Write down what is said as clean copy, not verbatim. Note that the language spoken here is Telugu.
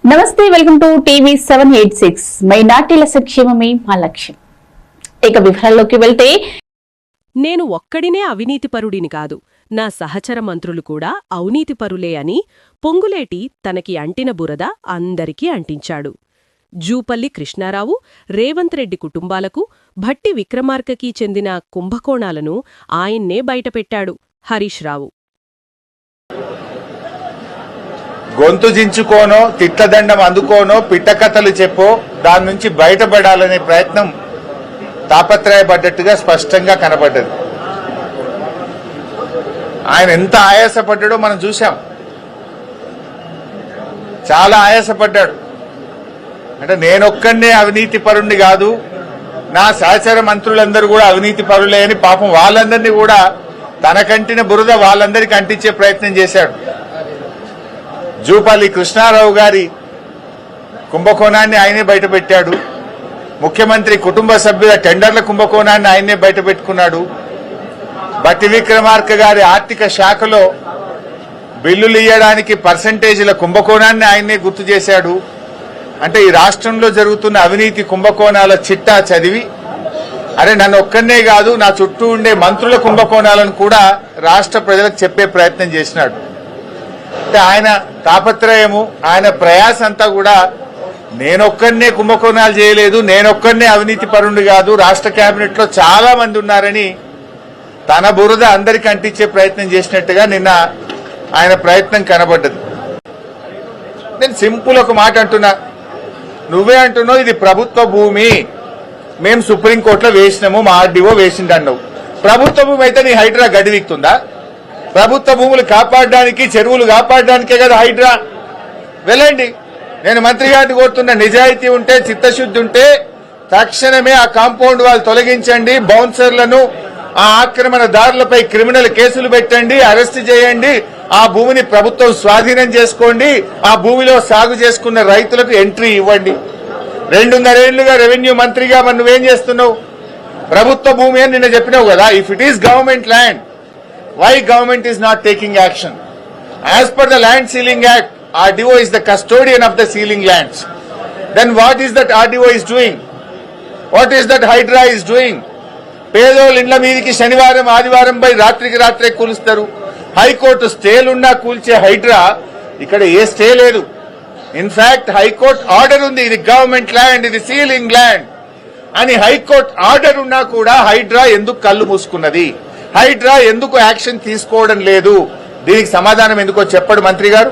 నమస్తే, వెల్కమ్ టు టీవీ 786. మైనార్టీల సంక్షేమమే మా లక్ష్యం. ఇక వివరాల్లోకి వెళ్తే, నేను ఒక్కడినే అవినీతిపరుడిని కాదు, నా సహచర మంత్రులు కూడా అవినీతిపరులే అని పొంగులేటి తనకి అంటిన బురద అందరికీ అంటించాడు. జూపల్లి కృష్ణారావు, రేవంత్ రెడ్డి కుటుంబాలకు, భట్టి విక్రమార్కకి చెందిన కుంభకోణాలను ఆయన్నే బయటపెట్టాడు హరీష్ రావు. గొంతు జించుకోనో తిట్లదండం అందుకోనో పిట్టకథలు చెప్పో దాని నుంచి బయటపడాలనే ప్రయత్నం తాపత్రయపడ్డట్టుగా స్పష్టంగా కనబడ్డది. ఆయన ఎంత ఆయాసపడ్డాడో మనం చూశాం. చాలా ఆయాసపడ్డాడు. అంటే నేనొక్కనే అవినీతి పరుణ్ణి కాదు, నా సహచర మంత్రులందరూ కూడా అవినీతి పరులే అని పాపం వాళ్ళందరినీ కూడా తనకంటిన బురద వాళ్ళందరికీ అంటించే ప్రయత్నం చేశాడు. జూపల్లి కృష్ణారావు గారి కుంభకోణాన్ని ఆయనే బయటపెట్టాడు. ముఖ్యమంత్రి కుటుంబ సభ్యుల టెండర్ల కుంభకోణాన్ని ఆయనే బయటపెట్టుకున్నాడు. భట్టి విక్రమార్క గారి ఆర్థిక శాఖలో బిల్లులు ఇయ్యడానికి పర్సంటేజీల కుంభకోణాన్ని ఆయనే గుర్తు చేశాడు. అంటే ఈ రాష్ట్రంలో జరుగుతున్న అవినీతి కుంభకోణాల చిట్టా చదివి, అరే నన్ను ఒక్కనే కాదు నా చుట్టూ ఉండే మంత్రుల కుంభకోణాలను కూడా రాష్ట్ర ప్రజలకు చెప్పే ప్రయత్నం చేసినాడు. అంటే ఆయన తాపత్రయము, ఆయన ప్రయాస అంతా కూడా నేనొక్కనే కుంభకోణాలు చేయలేదు, నేనొక్కనే అవినీతి పరుణ్ణి కాదు, రాష్ట్ర కేబినెట్ లో చాలా మంది ఉన్నారని తన బురద అందరికీ అంటించే ప్రయత్నం చేసినట్టుగా నిన్న ఆయన ప్రయత్నం కనబడ్డది. నేను సింపుల్ ఒక మాట అంటున్నా, నువ్వే అంటున్నావు ఇది ప్రభుత్వ భూమి, మేము సుప్రీంకోర్టులో వేసినాము, మా ఆర్డీఓ వేసిండన్నావు. ప్రభుత్వ భూమి అయితే నీ హైడ్రా గడివిక్తుందా? ప్రభుత్వ భూములు కాపాడడానికి, చెరువులు కాపాడడానికే కదా హైడ్రా. వెళ్ళండి, నేను మంత్రి గారిని కోరుతున్న, నిజాయితీ ఉంటే చిత్తశుద్ధి ఉంటే తక్షణమే ఆ కాంపౌండ్ వాళ్ళు తొలగించండి, బౌన్సర్లను ఆ ఆక్రమణదారులపై క్రిమినల్ కేసులు పెట్టండి, అరెస్ట్ చేయండి, ఆ భూమిని ప్రభుత్వం స్వాధీనం చేసుకోండి, ఆ భూమిలో సాగు చేసుకున్న రైతులకు ఎంట్రీ ఇవ్వండి. 2.5 ఏళ్లుగా రెవెన్యూ మంత్రిగా మరి నువ్వేం చేస్తున్నావు? ప్రభుత్వ భూమి అని నిన్న చెప్పినావు కదా. If it is government land, why government is not taking action? As per the Land Ceiling Act, RDO is the custodian of the ceiling lands. Then what is that RDO is doing? What is that Hydra is doing? పేదోళ్ళ ఇండ్ల మీదికి శనివారం ఆదివారం పై రాత్రికి రాత్రే కూలుస్తారు. హైకోర్టు స్టేలున్నా కూల్చే హైడ్రా ఇక్కడ ఏ స్టే లేదు. ఇన్ఫాక్ట్ హైకోర్టు ఆర్డర్ ఉంది, ఇది గవర్నమెంట్ ల్యాండ్, ఇది సీలింగ్ ల్యాండ్ అని హైకోర్టు ఆర్డర్ ఉన్నా కూడా హైడ్రా ఎందుకు కళ్ళు మూసుకున్నది? హైడ్రా ఎందుకు యాక్షన్ తీసుకోవడం లేదు? దీనికి సమాధానం ఎందుకో చెప్పడు మంత్రి గారు.